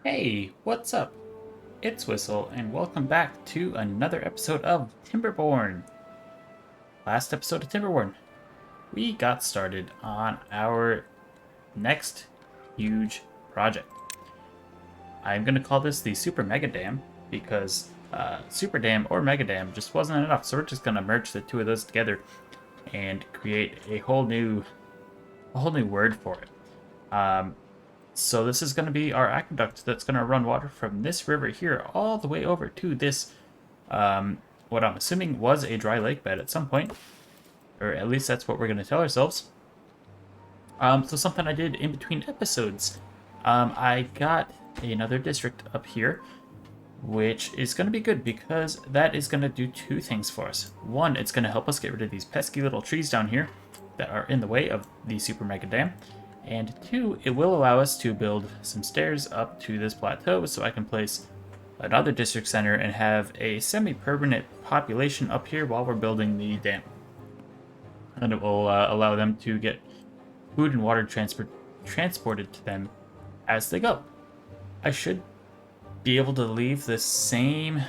Hey, what's up? It's Whistle, and welcome back to another episode of Timberborn. Last episode of Timberborn, we got started on our next huge project. I'm going to call this the Super Mega Dam because Super Dam or Mega Dam just wasn't enough, so we're just going to merge the two of those together and create a whole new word for it. So this is going to be our aqueduct that's going to run water from this river here all the way over to this, what I'm assuming was a dry lake bed at some point. Or at least that's what we're going to tell ourselves. So something I did in between episodes. I got another district up here, which is going to be good because that is going to do two things for us. One, it's going to help us get rid of these pesky little trees down here that are in the way of the Super Mega Dam. And two, it will allow us to build some stairs up to this plateau so I can place another district center and have a semi-permanent population up here while we're building the dam. And it will allow them to get food and water transported to them as they go. I should be able to leave the same,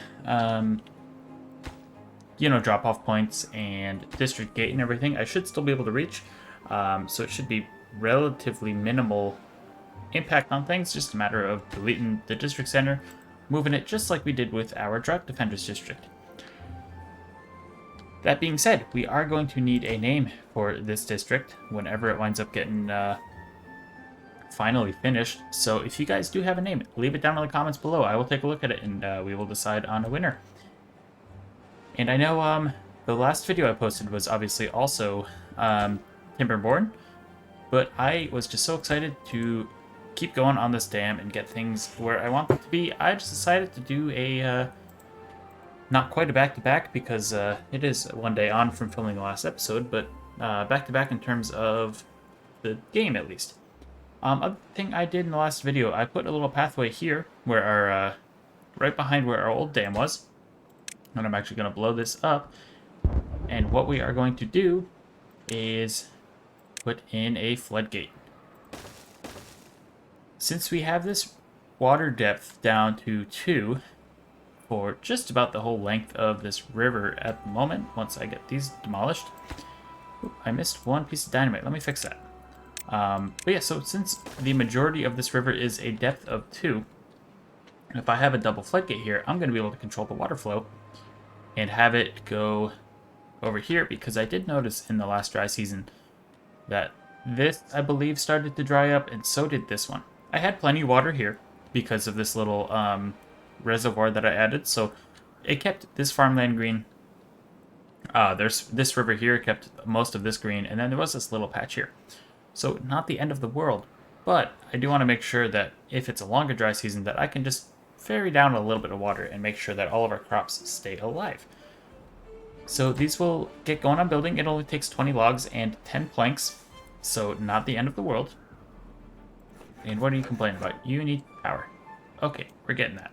drop-off points and district gate and everything. I should still be able to reach, so it should be relatively minimal impact on things, just a matter of deleting the district center, moving it just like we did with our Drought Defenders district. That being said, we are going to need a name for this district whenever it winds up getting finally finished. So if you guys do have a name, leave it down in the comments below. I will take a look at it and we will decide on a winner. And I know the last video I posted was obviously also Timberborn, but I was just so excited to keep going on this dam and get things where I want them to be. I just decided to do a, not quite a back-to-back because it is one day on from filming the last episode, but back-to-back in terms of the game at least. Other thing I did in the last video, I put a little pathway here where our, right behind where our old dam was. And I'm actually going to blow this up. And what we are going to do is put in a floodgate. Since we have this water depth down to 2 for just about the whole length of this river at the moment, once I get these demolished. Ooh, I missed one piece of dynamite. Let me fix that. But yeah, so since the majority of this river is a depth of 2, if I have a double floodgate here, I'm going to be able to control the water flow and have it go over here, because I did notice in the last dry season that this, I believe, started to dry up, and so did this one. I had plenty of water here because of this little reservoir that I added, so it kept this farmland green. There's this river here kept most of this green, and then there was this little patch here. So not the end of the world, but I do want to make sure that if it's a longer dry season that I can just ferry down a little bit of water and make sure that all of our crops stay alive. So these will get going on building. It only takes 20 logs and 10 planks, so not the end of the world. And what are you complaining about? You need power. Okay, we're getting that.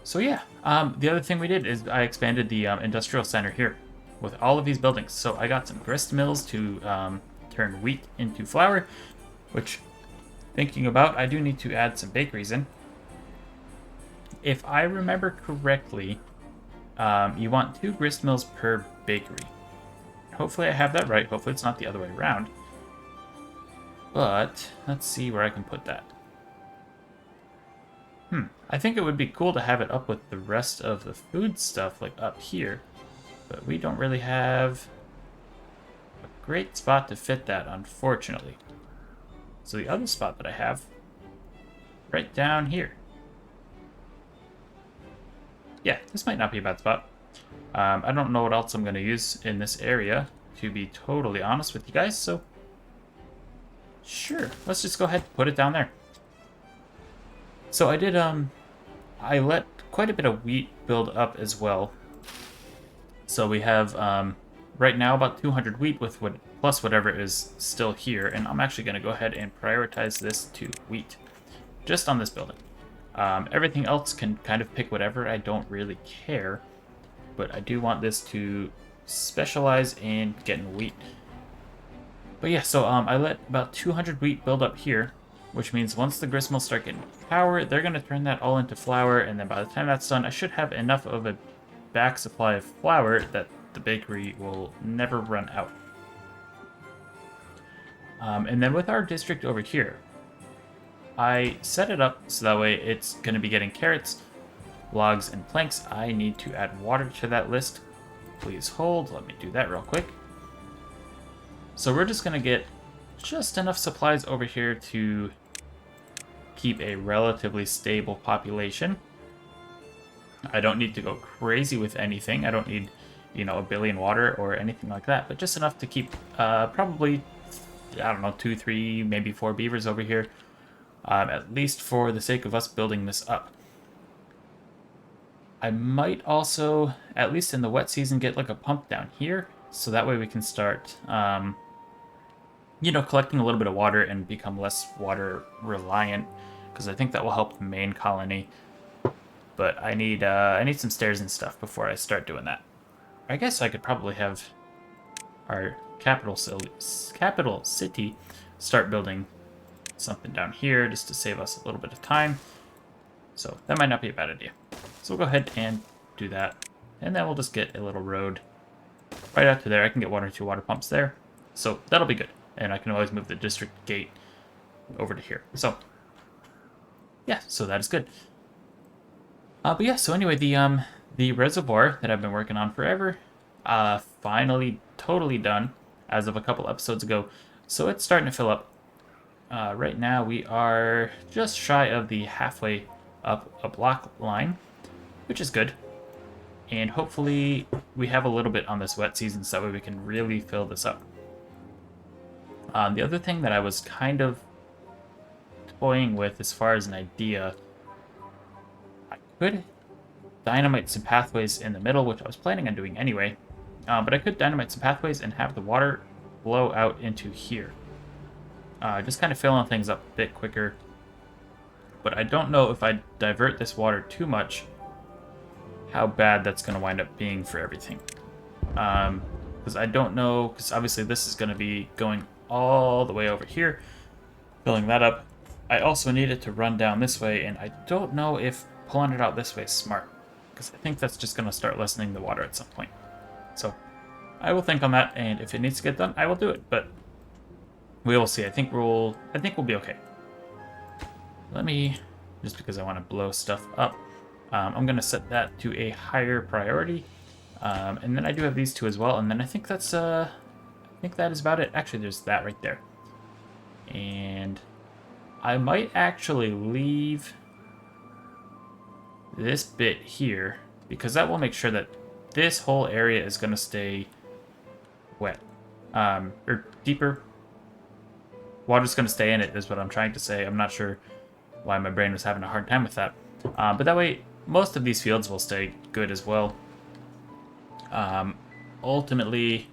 So yeah, the other thing we did is I expanded the industrial center here with all of these buildings. So I got some grist mills to turn wheat into flour, which, thinking about, I do need to add some bakeries in. If I remember correctly, you want 2 grist mills per bakery. Hopefully I have that right. Hopefully it's not the other way around. But let's see where I can put that. I think it would be cool to have it up with the rest of the food stuff, like up here. But we don't really have a great spot to fit that, unfortunately. So the other spot that I have, right down here. Yeah, this might not be a bad spot. I don't know what else I'm going to use in this area, to be totally honest with you guys, so sure, let's just go ahead and put it down there. So I did, I let quite a bit of wheat build up as well. So we have, right now, about 200 wheat with plus whatever is still here, and I'm actually going to go ahead and prioritize this to wheat, just on this building. Everything else can kind of pick whatever, I don't really care, but I do want this to specialize in getting wheat. But yeah, so I let about 200 wheat build up here, which means once the grist mills start getting power, they're going to turn that all into flour, and then by the time that's done, I should have enough of a back supply of flour that the bakery will never run out. And then with our district over here, I set it up so that way it's going to be getting carrots, logs, and planks. I need to add water to that list. Please hold. Let me do that real quick. So we're just going to get just enough supplies over here to keep a relatively stable population. I don't need to go crazy with anything. I don't need, a billion water or anything like that, but just enough to keep probably, I don't know, 2, 3, maybe 4 beavers over here, at least for the sake of us building this up. I might also, at least in the wet season, get like a pump down here, so that way we can start, collecting a little bit of water and become less water reliant, because I think that will help the main colony. But I need some stairs and stuff before I start doing that. I guess I could probably have our capital city start building something down here just to save us a little bit of time. So that might not be a bad idea. So we'll go ahead and do that. And then we'll just get a little road right out to there. I can get 1 or 2 water pumps there. So that'll be good. And I can always move the district gate over to here. So yeah, so that is good. But yeah, so anyway, the reservoir that I've been working on forever, finally totally done as of a couple episodes ago. So it's starting to fill up. Right now we are just shy of the halfway up a block line, which is good. And hopefully we have a little bit on this wet season so that way we can really fill this up. The other thing that I was kind of toying with as far as an idea, I could dynamite some pathways in the middle, which I was planning on doing anyway, but I could dynamite some pathways and have the water flow out into here. Just kind of filling things up a bit quicker. But I don't know if I divert this water too much, how bad that's going to wind up being for everything. Because I don't know, because obviously this is going to be going all the way over here, filling that up. I also need it to run down this way, and I don't know if pulling it out this way is smart, because I think that's just going to start lessening the water at some point. So I will think on that, and if it needs to get done, I will do it, but we will see. I think we'll be okay. Let me, just because I want to blow stuff up, I'm going to set that to a higher priority. And then I do have these 2 as well, and then I think that's, I think that is about it. Actually, there's that right there. And I might actually leave this bit here, because that will make sure that this whole area is going to stay wet. Or deeper. Water's going to stay in it, is what I'm trying to say. I'm not sure why my brain was having a hard time with that. But that way, most of these fields will stay good as well. Ultimately,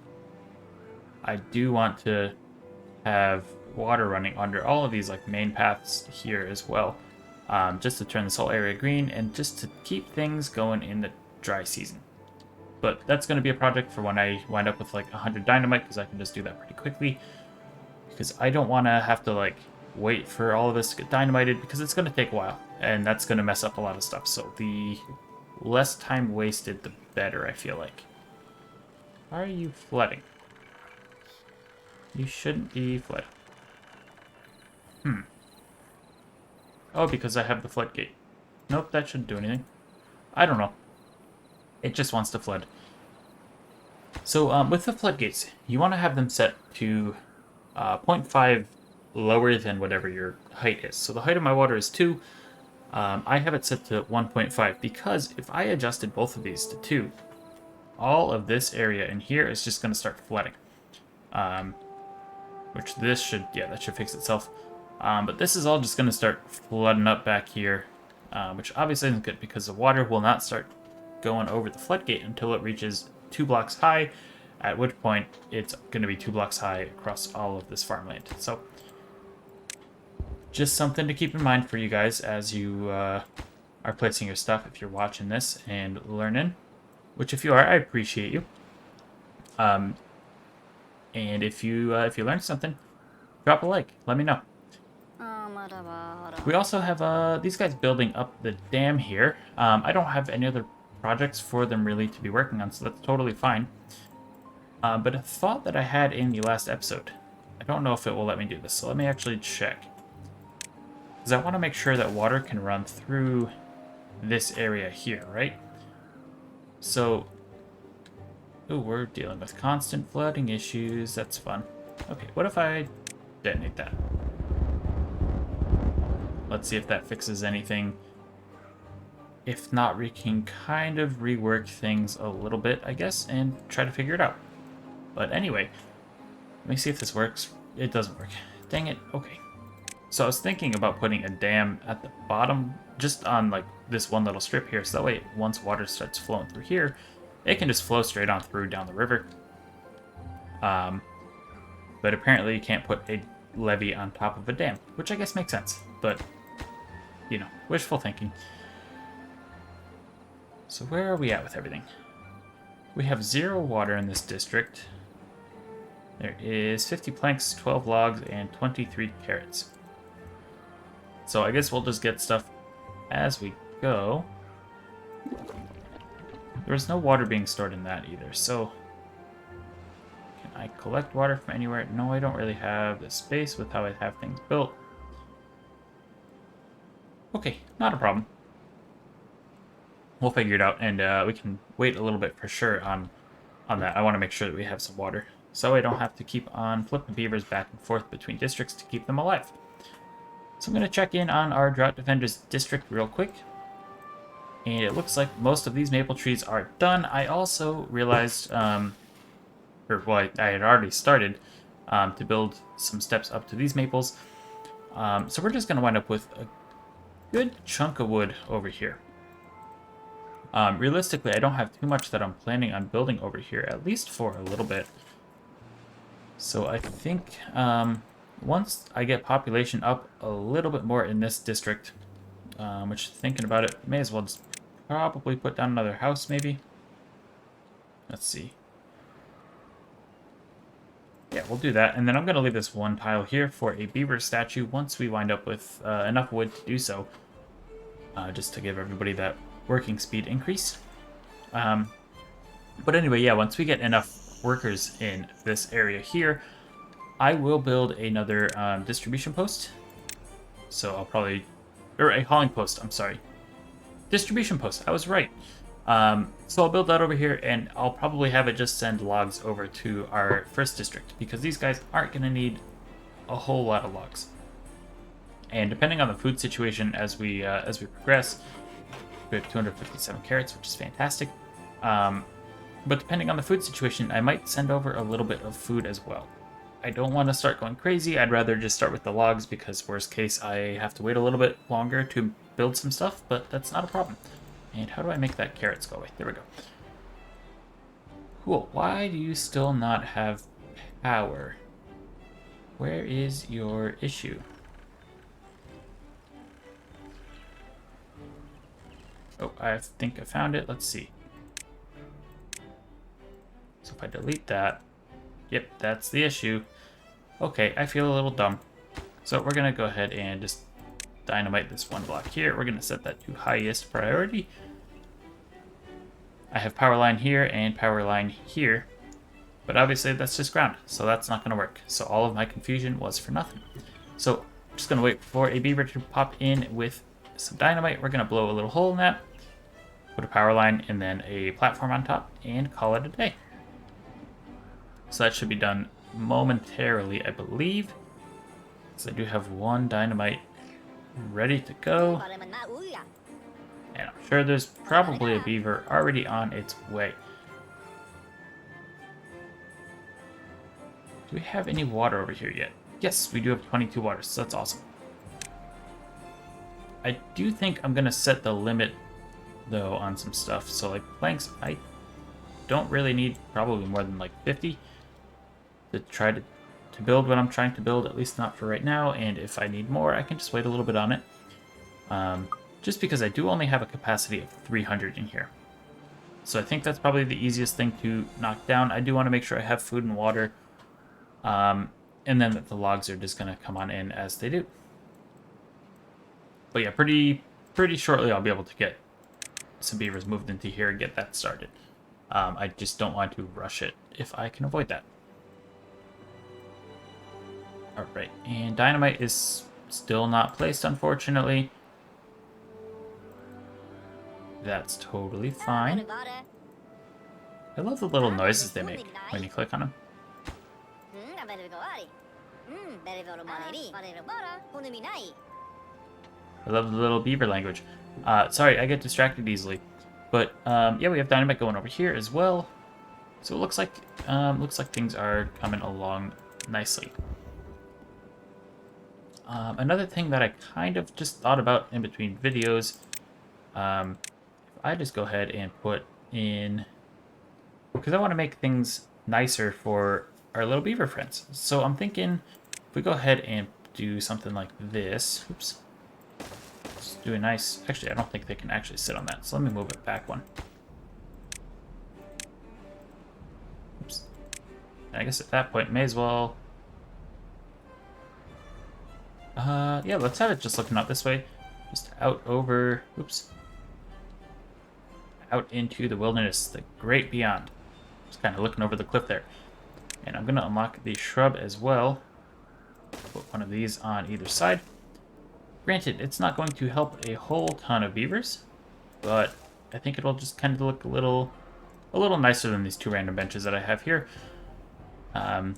I do want to have water running under all of these like main paths here as well, just to turn this whole area green and just to keep things going in the dry season. But that's going to be a project for when I wind up with like 100 dynamite, because I can just do that pretty quickly, because I don't want to have to like wait for all of this to get dynamited, because it's going to take a while and that's going to mess up a lot of stuff. So the less time wasted, the better, I feel like. Why are you flooding? You shouldn't be flooding. Oh, because I have the floodgate. Nope, that shouldn't do anything. I don't know. It just wants to flood. So with the floodgates, you want to have them set to 0.5 lower than whatever your height is. So the height of my water is 2. I have it set to 1.5 because if I adjusted both of these to 2, all of this area in here is just going to start flooding. Which this should, yeah, that should fix itself. But this is all just going to start flooding up back here, which obviously isn't good because the water will not start going over the floodgate until it reaches 2 blocks high, at which point it's going to be 2 blocks high across all of this farmland. So just something to keep in mind for you guys as you are placing your stuff if you're watching this and learning, which if you are, I appreciate you. And if you learned something, drop a like. Let me know. We also have these guys building up the dam here. I don't have any other projects for them really to be working on, so that's totally fine. But a thought that I had in the last episode, I don't know if it will let me do this, so let me actually check. Because I want to make sure that water can run through this area here, right? So, ooh, we're dealing with constant flooding issues. That's fun. Okay, what if I detonate that? Let's see if that fixes anything. If not, we can kind of rework things a little bit, I guess, and try to figure it out. But anyway, let me see if this works. It doesn't work. Dang it. Okay. So I was thinking about putting a dam at the bottom, just on like this one little strip here, so that way once water starts flowing through here, it can just flow straight on through down the river. But apparently you can't put a levee on top of a dam, which I guess makes sense, but, you know, wishful thinking. So where are we at with everything? We have 0 water in this district. There is 50 planks, 12 logs, and 23 carrots. So I guess we'll just get stuff as we go. There was no water being stored in that either, so... Can I collect water from anywhere? No, I don't really have the space with how I have things built. Okay, not a problem. We'll figure it out, and we can wait a little bit for sure on that. I want to make sure that we have some water, so I don't have to keep on flipping beavers back and forth between districts to keep them alive. So I'm going to check in on our Drought Defenders district real quick. And it looks like most of these maple trees are done. I also realized, I had already started to build some steps up to these maples. So we're just going to wind up with a good chunk of wood over here. Realistically, I don't have too much that I'm planning on building over here, at least for a little bit. So I think once I get population up a little bit more in this district, which, thinking about it, may as well just probably put down another house, maybe. Let's see. Yeah, we'll do that. And then I'm going to leave this one tile here for a beaver statue once we wind up with enough wood to do so. Just to give everybody that working speed increase. But anyway, yeah, once we get enough workers in this area here, I will build another distribution post. So I'll probably... Or a hauling post, I'm sorry. Distribution post, I was right. So I'll build that over here, and I'll probably have it just send logs over to our first district, because these guys aren't going to need a whole lot of logs. And depending on the food situation as we progress, we have 257 carrots, which is fantastic. But depending on the food situation, I might send over a little bit of food as well. I don't want to start going crazy. I'd rather just start with the logs, because worst case, I have to wait a little bit longer to build some stuff, but that's not a problem. And how do I make that carrots go away? There we go. Cool. Why do you still not have power? Where is your issue? Oh, I think I found it. Let's see. So if I delete that, yep, that's the issue. Okay, I feel a little dumb. So we're going to go ahead and just dynamite this one block here. We're going to set that to highest priority. I have power line here and power line here, but obviously that's just ground, so that's not going to work. So all of my confusion was for nothing. So I'm just going to wait for a beaver to pop in with some dynamite. We're going to blow a little hole in that, put a power line, and then a platform on top, and call it a day. So that should be done momentarily, I believe. So I do have one dynamite ready to go. And I'm sure there's probably a beaver already on its way. Do we have any water over here yet? Yes, we do have 22 water, so that's awesome. I do think I'm going to set the limit, though, on some stuff. So, like, planks, I don't really need probably more than, like, 50 to try to build what I'm trying to build, at least not for right now. And if I need more, I can just wait a little bit on it. Just because I do only have a capacity of 300 in here. So I think that's probably the easiest thing to knock down. I do want to make sure I have food and water. And then that the logs are just going to come on in as they do. But yeah, pretty shortly I'll be able to get some beavers moved into here and get that started. I just don't want to rush it if I can avoid that. Alright, and dynamite is still not placed, unfortunately. That's totally fine. I love the little noises they make when you click on them. I love the little beaver language. Sorry, I get distracted easily. But yeah, we have dynamite going over here as well. So it looks like things are coming along nicely. Another thing that I kind of just thought about in between videos, if I just go ahead and put in, because I want to make things nicer for our little beaver friends. So I'm thinking if we go ahead and do something like this, oops, let's do a nice, actually I don't think they can actually sit on that, so let me move it back one. Oops. I guess at that point may as well, yeah, let's have it just looking out this way, just out over, oops, out into the wilderness, the great beyond. Just kind of looking over the cliff there. And I'm going to unlock the shrub as well. Put one of these on either side. Granted, it's not going to help a whole ton of beavers, but I think it'll just kind of look a little nicer than these two random benches that I have here. I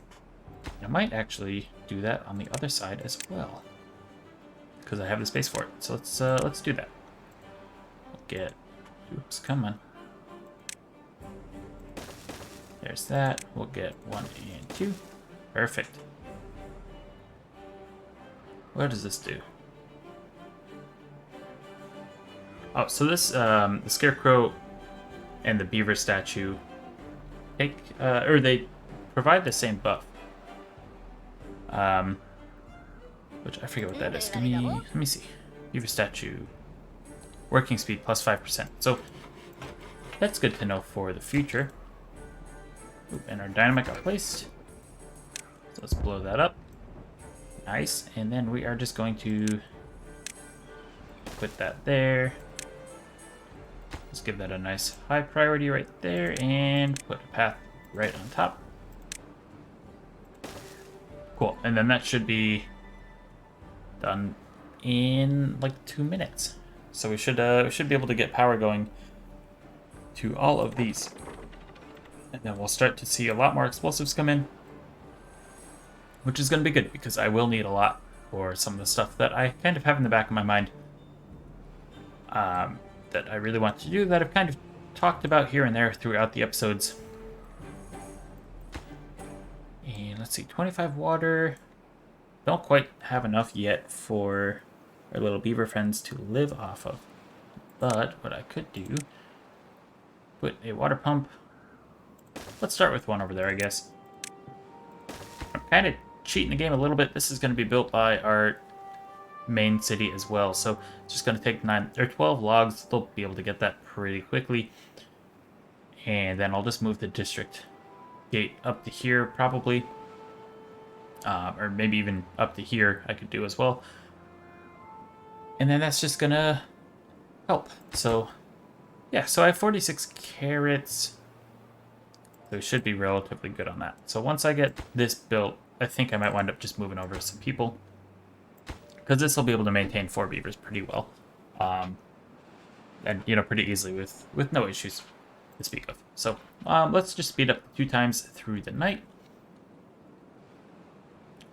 might actually do that on the other side as well, because I have the space for it. So let's do that. We'll get, oops, come on. There's that. We'll get 1 and 2. Perfect. What does this do? Oh, so this, the scarecrow and the beaver statue take, or they provide the same buff. Which I forget what that is. Let me see. Beaver statue. Working speed plus 5%. So that's good to know for the future. Ooh, and our dynamite got placed. So let's blow that up. Nice. And then we are just going to put that there. Let's give that a nice high priority right there and put a path right on top. Cool. And then that should be done in like 2 minutes. So we should be able to get power going to all of these. And then we'll start to see a lot more explosives come in, which is going to be good because I will need a lot for some of the stuff that I kind of have in the back of my mind that I really want to do, that I've kind of talked about here and there throughout the episodes. And let's see, 25 water. Don't quite have enough yet for our little beaver friends to live off of. But what I could do, put a water pump. Let's start with one over there, I guess. I'm kind of cheating the game a little bit. This is going to be built by our main city as well, so it's just going to take 9 or 12 logs. They'll be able to get that pretty quickly. And then I'll just move the district gate up to here, probably. Or maybe even up to here I could do as well. And then that's just going to help. So, yeah, so I have 46 carrots. So we should be relatively good on that. So once I get this built, I think I might wind up just moving over some people, because this will be able to maintain 4 beavers pretty well. And, you know, pretty easily with no issues to speak of. So let's just speed up 2 times through the night.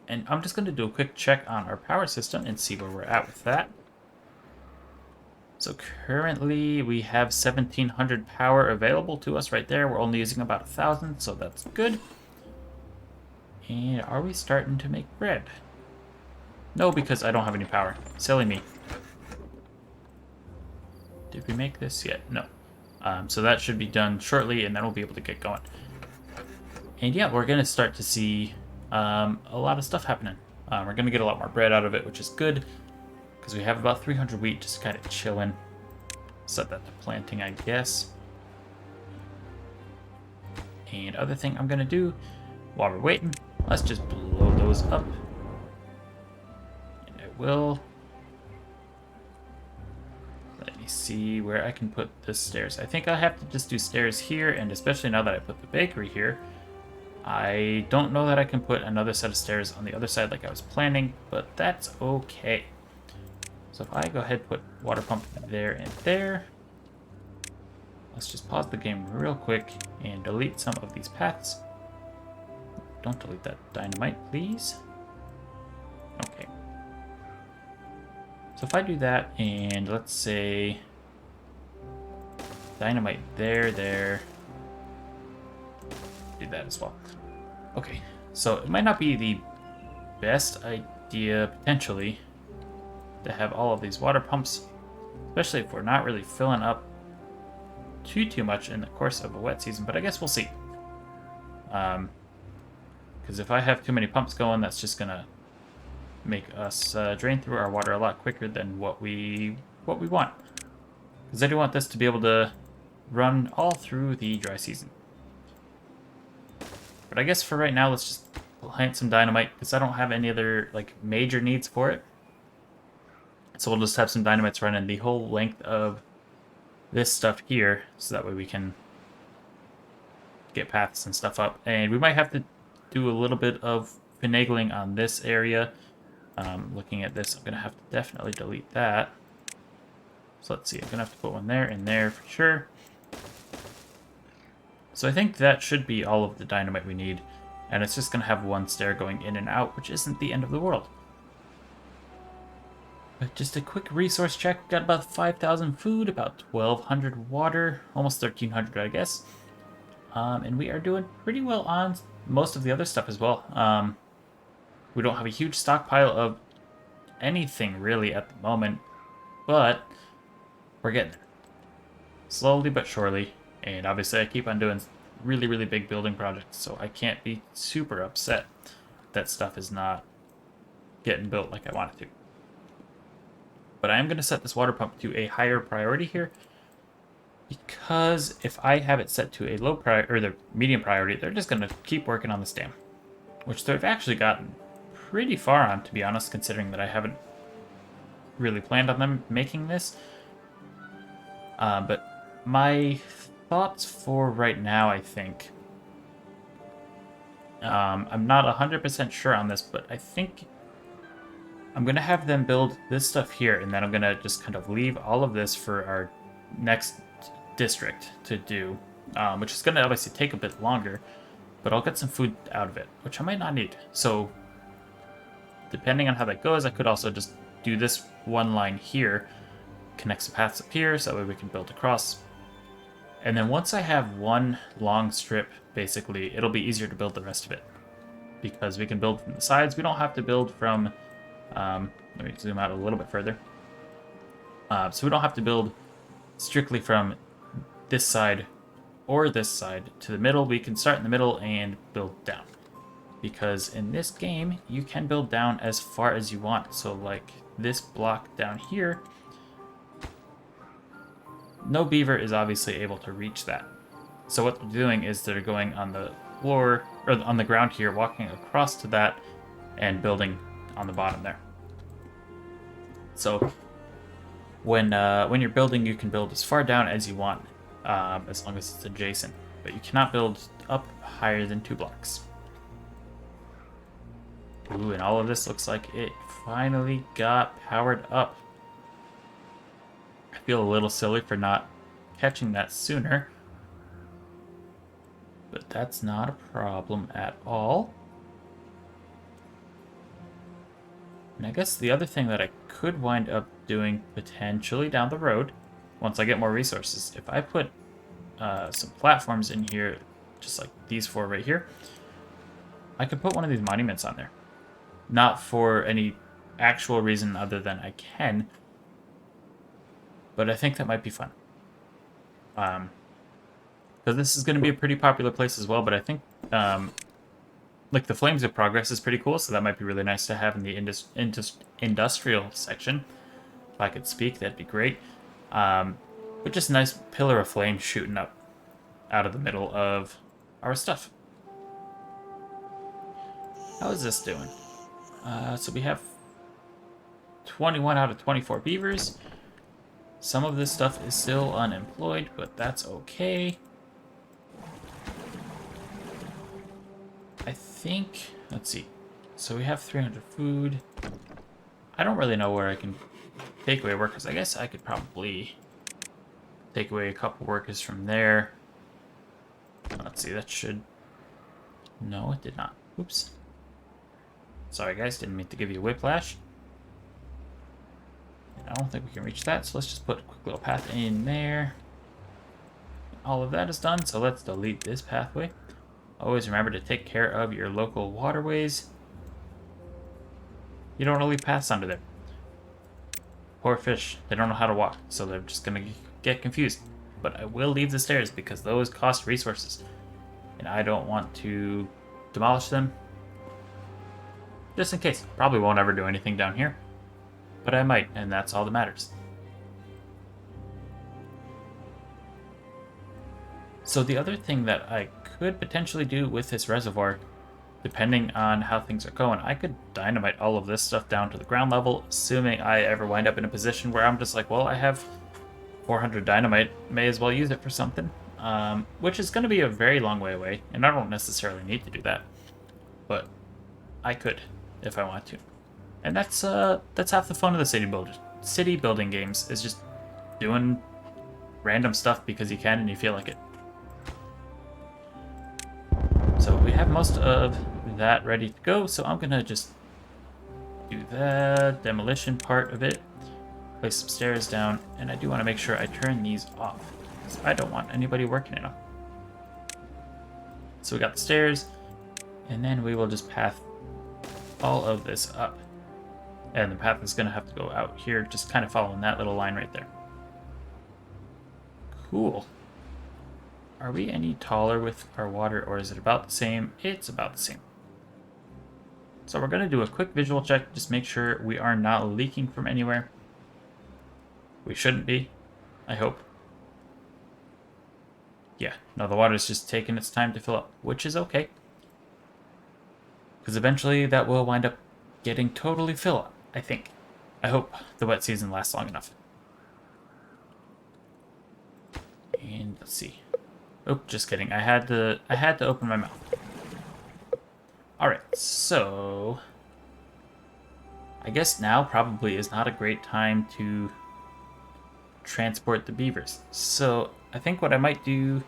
And I'm just going to do a quick check on our power system and see where we're at with that. So currently we have 1,700 power available to us right there. We're only using about 1,000, so that's good. And are we starting to make bread? No, because I don't have any power. Silly me. Did we make this yet? No. So that should be done shortly, and then we'll be able to get going. And yeah, we're going to start to see a lot of stuff happening. We're going to get a lot more bread out of it, which is good, because we have about 300 wheat just kind of chilling. Set that to planting, I guess. And other thing I'm going to do while we're waiting, let's just blow those up. And I will see where I can put the stairs. I think I have to just do stairs here, and especially now that I put the bakery here, I don't know that I can put another set of stairs on the other side like I was planning, but that's okay. So if I go ahead and put water pump there and there, let's just pause the game real quick and delete some of these paths. Don't delete that dynamite, please. Okay. So if I do that, and let's say dynamite there, do that as well. Okay, so it might not be the best idea, potentially, to have all of these water pumps, especially if we're not really filling up too much in the course of a wet season, but I guess we'll see. Because if I have too many pumps going, that's just gonna make us drain through our water a lot quicker than what we want. Because I do want this to be able to run all through the dry season. But I guess for right now, let's just plant some dynamite, because I don't have any other like major needs for it. So we'll just have some dynamites running the whole length of this stuff here, so that way we can get paths and stuff up. And we might have to do a little bit of finagling on this area. Looking at this, I'm going to have to definitely delete that. So let's see, I'm going to have to put one there and there for sure. So I think that should be all of the dynamite we need. And it's just going to have one stair going in and out, which isn't the end of the world. But just a quick resource check. We've got about 5,000 food, about 1,200 water, almost 1,300 I guess. And we are doing pretty well on most of the other stuff as well. We don't have a huge stockpile of anything really at the moment, but we're getting there. Slowly but surely. And obviously I keep on doing really big building projects, so I can't be super upset that stuff is not getting built like I want it to. But I am going to set this water pump to a higher priority here, because if I have it set to a low priority or the medium priority, they're just going to keep working on this dam, which they've actually gotten pretty far on, to be honest, considering that I haven't really planned on them making this. But my thoughts for right now, I think, I'm not 100% sure on this, but I think I'm going to have them build this stuff here, and then I'm going to just kind of leave all of this for our next district to do, which is going to obviously take a bit longer, but I'll get some food out of it, which I might not need. So depending on how that goes, I could also just do this one line here, connect some paths up here, so that way we can build across. And then once I have one long strip, basically, it'll be easier to build the rest of it, because we can build from the sides. We don't have to build from... let me zoom out a little bit further. So we don't have to build strictly from this side or this side to the middle. We can start in the middle and build down, because in this game you can build down as far as you want. So like this block down here, no beaver is obviously able to reach that. So what they're doing is they're going on the floor, or on the ground here, walking across to that and building on the bottom there. So when you're building, you can build as far down as you want, as long as it's adjacent, but you cannot build up higher than 2 blocks. Ooh, and all of this looks like it finally got powered up. I feel a little silly for not catching that sooner, but that's not a problem at all. And I guess the other thing that I could wind up doing potentially down the road, once I get more resources, if I put some platforms in here, just like these 4 right here, I could put one of these monuments on there. Not for any actual reason other than I can, but I think that might be fun. Because this is going to be a pretty popular place as well, but I think like the Flames of Progress is pretty cool, so that might be really nice to have in the industrial section. If I could speak, that'd be great. But just a nice pillar of flame shooting up out of the middle of our stuff. How is this doing? So we have 21 out of 24 beavers. Some of this stuff is still unemployed, but that's okay. I think, let's see. So we have 300 food. I don't really know where I can take away workers. I guess I could probably take away a couple workers from there. Let's see, that should... No, it did not. Oops. Sorry, guys, didn't mean to give you a whiplash. And I don't think we can reach that, so let's just put a quick little path in there. All of that is done, so let's delete this pathway. Always remember to take care of your local waterways. You don't want to leave paths under there. Poor fish, they don't know how to walk, so they're just going to get confused. But I will leave the stairs because those cost resources. And I don't want to demolish them. Just in case. Probably won't ever do anything down here. But I might, and that's all that matters. So the other thing that I could potentially do with this reservoir, depending on how things are going, I could dynamite all of this stuff down to the ground level, assuming I ever wind up in a position where I'm just like, well, I have 400 dynamite, may as well use it for something. Which is going to be a very long way away, and I don't necessarily need to do that. But I could, if I want to. And that's half the fun of the city building games, is just doing random stuff because you can and you feel like it. So we have most of that ready to go, so I'm gonna just do the demolition part of it, place some stairs down, and I do want to make sure I turn these off, because I don't want anybody working in them. So we got the stairs, and then we will just path all of this up. And the path is gonna have to go out here, just kind of following that little line right there. Cool. Are we any taller with our water, or is it about the same? It's about the same. So we're going to do a quick visual check, just make sure we are not leaking from anywhere. We shouldn't be, I hope. Yeah, no, the water's just taking its time to fill up, which is okay. Because eventually that will wind up getting totally fill up, I think. I hope the wet season lasts long enough. And let's see. Oh, just kidding. I had to open my mouth. Alright, so I guess now probably is not a great time to transport the beavers. So I think what I might do,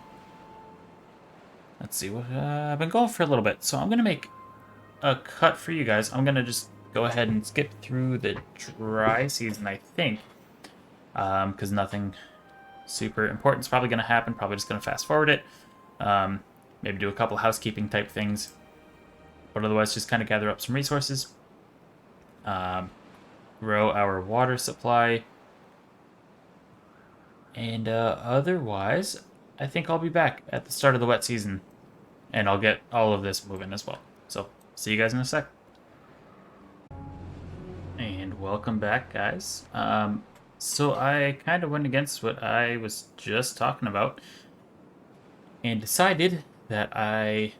let's see, what I've been going for a little bit, so I'm gonna make a cut for you guys. I'm gonna just go ahead and skip through the dry season, I think, because nothing super important is probably going to happen. Probably just going to fast forward it. Maybe do a couple housekeeping type things. But otherwise, just kind of gather up some resources. Grow our water supply. And otherwise, I think I'll be back at the start of the wet season. And I'll get all of this moving as well. So, see you guys in a sec. And welcome back, guys. So I kind of went against what I was just talking about and decided that I,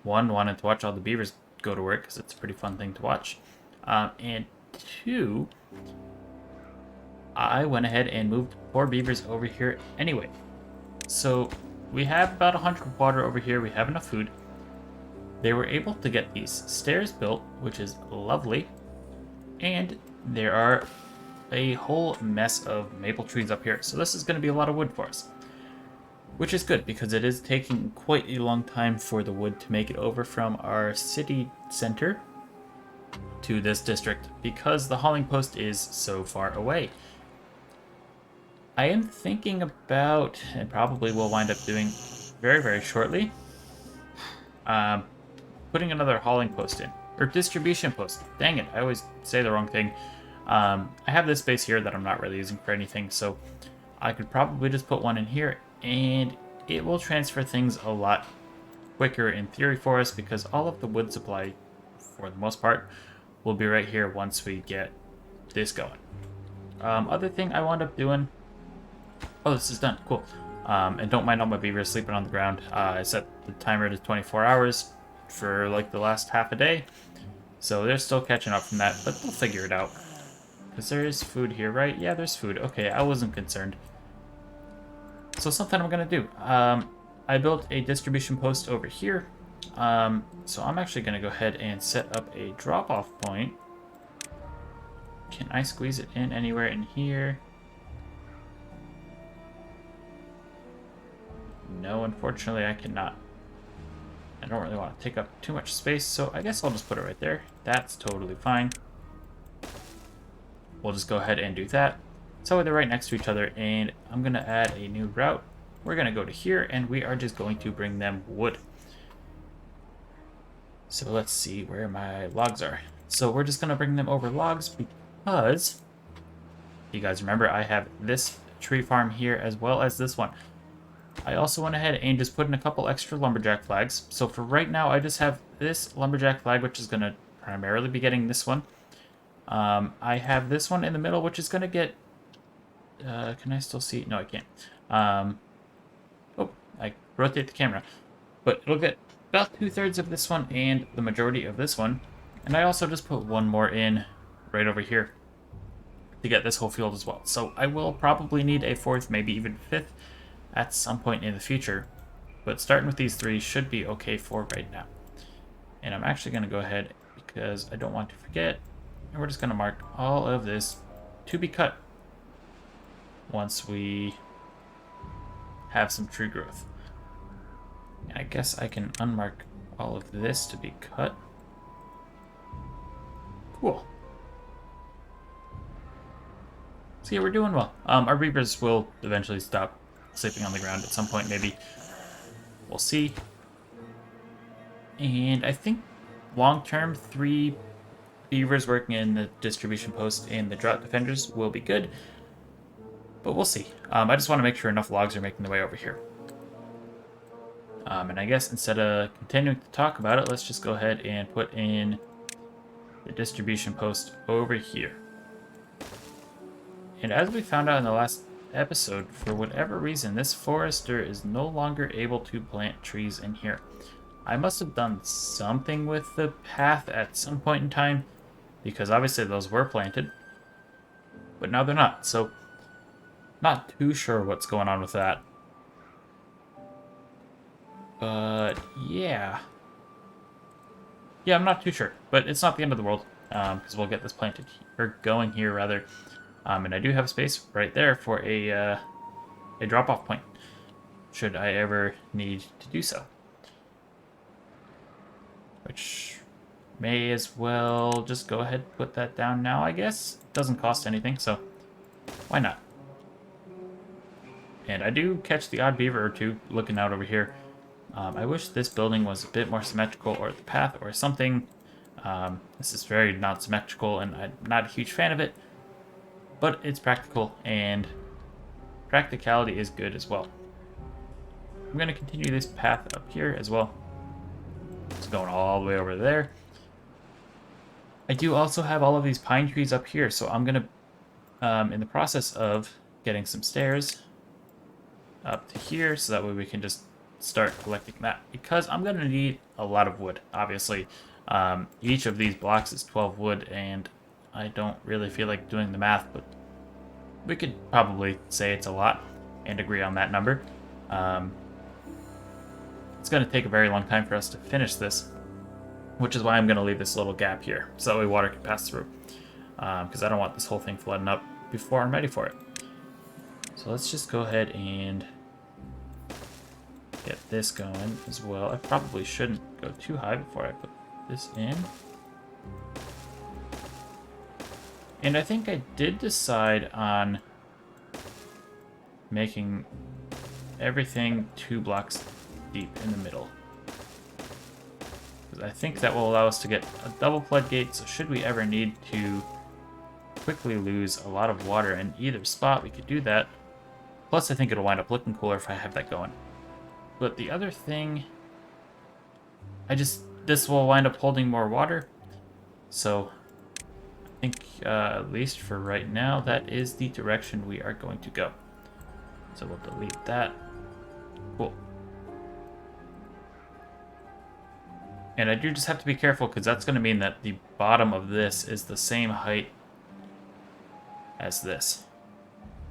one, wanted to watch all the beavers go to work because it's a pretty fun thing to watch. And two, I went ahead and moved 4 beavers over here anyway. So we have about 100 water over here. We have enough food. They were able to get these stairs built, which is lovely. And there are a whole mess of maple trees up here, so this is going to be a lot of wood for us, which is good because it is taking quite a long time for the wood to make it over from our city center to this district because the hauling post is so far away. I am thinking about, and probably will wind up doing very, very shortly, putting another hauling post in, or distribution post. Dang it, I always say the wrong thing. I have this space here that I'm not really using for anything, so I could probably just put one in here, and it will transfer things a lot quicker in theory for us, because all of the wood supply, for the most part, will be right here once we get this going. Other thing I wound up doing... Oh, this is done. Cool. And don't mind all my beavers sleeping on the ground. I set the timer to 24 hours for like the last half a day, so they're still catching up from that, but they'll figure it out. Because there is food here, right? Yeah, there's food. Okay, I wasn't concerned. So something I'm going to do. I built a distribution post over here. So I'm actually going to go ahead and set up a drop-off point. Can I squeeze it in anywhere in here? No, unfortunately I cannot. I don't really want to take up too much space, so I guess I'll just put it right there. That's totally fine. We'll just go ahead and do that. So they're right next to each other, and I'm going to add a new route. We're going to go to here, and we are just going to bring them wood. So let's see where my logs are. So we're just going to bring them over logs because, you guys remember, I have this tree farm here as well as this one. I also went ahead and just put in a couple extra lumberjack flags. So for right now, I just have this lumberjack flag, which is going to primarily be getting this one. I have this one in the middle, which is going to get... can I still see? No, I can't. Oh, I rotate the camera. But it'll get about 2/3 of this one and the majority of this one. And I also just put one more in right over here to get this whole field as well. So I will probably need a 4th, maybe even 5th at some point in the future. But starting with these 3 should be okay for right now. And I'm actually going to go ahead because I don't want to forget. And we're just going to mark all of this to be cut once we have some tree growth. And I guess I can unmark all of this to be cut. Cool. So yeah, we're doing well. Our beavers will eventually stop sleeping on the ground at some point, maybe. We'll see. And I think long-term, 3 beavers working in the distribution post and the drought defenders will be good. But we'll see. I just want to make sure enough logs are making their way over here. And I guess instead of continuing to talk about it, let's just go ahead and put in the distribution post over here. And as we found out in the last episode, for whatever reason, this forester is no longer able to plant trees in here. I must have done something with the path at some point in time, because obviously those were planted, but now they're not, so not too sure what's going on with that. But yeah, I'm not too sure, but it's not the end of the world, because we'll get this planted, or going here rather. And I do have space right there for a drop-off point, should I ever need to do so. Which may as well just go ahead and put that down now, I guess. Doesn't cost anything, so why not? And I do catch the odd beaver or two looking out over here. I wish this building was a bit more symmetrical, or the path, or something. This is very not symmetrical, and I'm not a huge fan of it. But it's practical, and practicality is good as well. I'm going to continue this path up here as well. It's going all the way over there. I do also have all of these pine trees up here, so I'm going to, in the process of getting some stairs up to here, so that way we can just start collecting that. Because I'm going to need a lot of wood, obviously. Each of these blocks is 12 wood, and I don't really feel like doing the math, but we could probably say it's a lot and agree on that number. It's going to take a very long time for us to finish this, which is why I'm going to leave this little gap here, so that way water can pass through. Because I don't want this whole thing flooding up before I'm ready for it. So let's just go ahead and get this going as well. I probably shouldn't go too high before I put this in. And I think I did decide on making everything 2 blocks deep in the middle. Because I think that will allow us to get a double floodgate, so should we ever need to quickly lose a lot of water in either spot, we could do that. Plus, I think it'll wind up looking cooler if I have that going. But the other thing, this will wind up holding more water, so I think, at least for right now, that is the direction we are going to go. So we'll delete that. Cool. And I do just have to be careful, because that's going to mean that the bottom of this is the same height as this.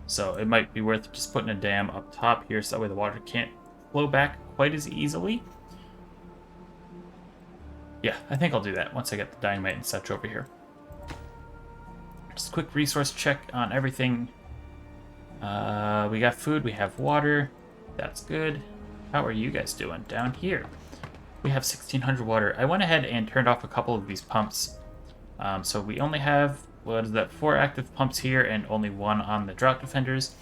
So it might be worth just putting a dam up top here so that way the water can't flow back quite as easily. Yeah, I think I'll do that once I get the dynamite and such over here. Just a quick resource check on everything. We got food, we have water. That's good. How are you guys doing down here? We have 1600 water. I went ahead and turned off a couple of these pumps. So we only have, what is that, 4 active pumps here and only 1 on the drought defenders.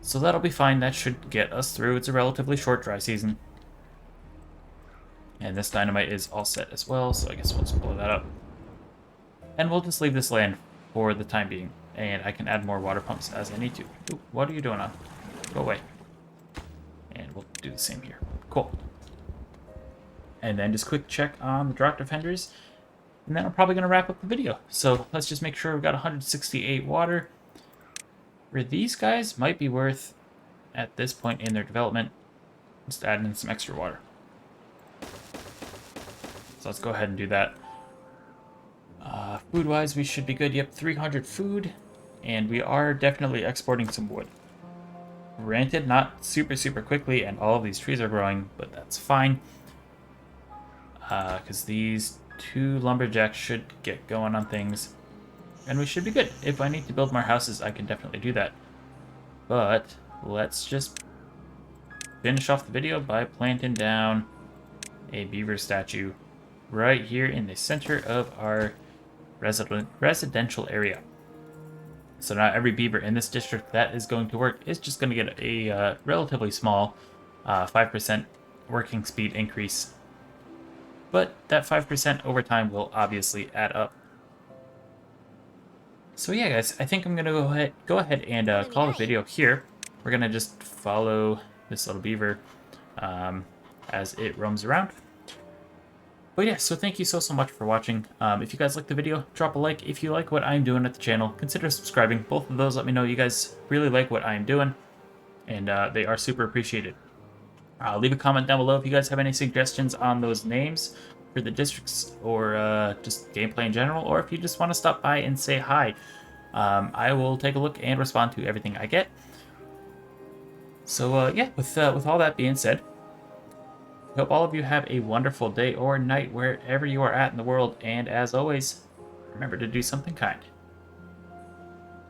So that'll be fine. That should get us through. It's a relatively short dry season. And this dynamite is all set as well, so I guess we'll just blow that up. And we'll just leave this land for the time being. And I can add more water pumps as I need to. Ooh, what are you doing on? Go away. And we'll do the same here. Cool. And then just quick check on the drought defenders. And then I'm probably going to wrap up the video. So let's just make sure we've got 168 water. Where these guys might be worth, at this point in their development, just adding in some extra water. So let's go ahead and do that. Food-wise, we should be good. Yep, 300 food. And we are definitely exporting some wood. Granted, not super quickly, and all of these trees are growing, but that's fine. Because these 2 lumberjacks should get going on things. And we should be good. If I need to build more houses, I can definitely do that. But let's just finish off the video by planting down a beaver statue right here in the center of our residential area. So now every beaver in this district that is going to work is just going to get a relatively small 5% working speed increase. But that 5% over time will obviously add up. So yeah, guys, I think I'm going to go ahead and call the video here. We're going to just follow this little beaver as it roams around. But yeah, so thank you so much for watching. If you guys liked the video, drop a like. If you like what I'm doing at the channel, consider subscribing. Both of those let me know you guys really like what I'm doing, and they are super appreciated. Leave a comment down below if you guys have any suggestions on those names for the districts or just gameplay in general, or if you just want to stop by and say hi. I will take a look and respond to everything I get. So yeah, with all that being said, I hope all of you have a wonderful day or night wherever you are at in the world, and as always, remember to do something kind.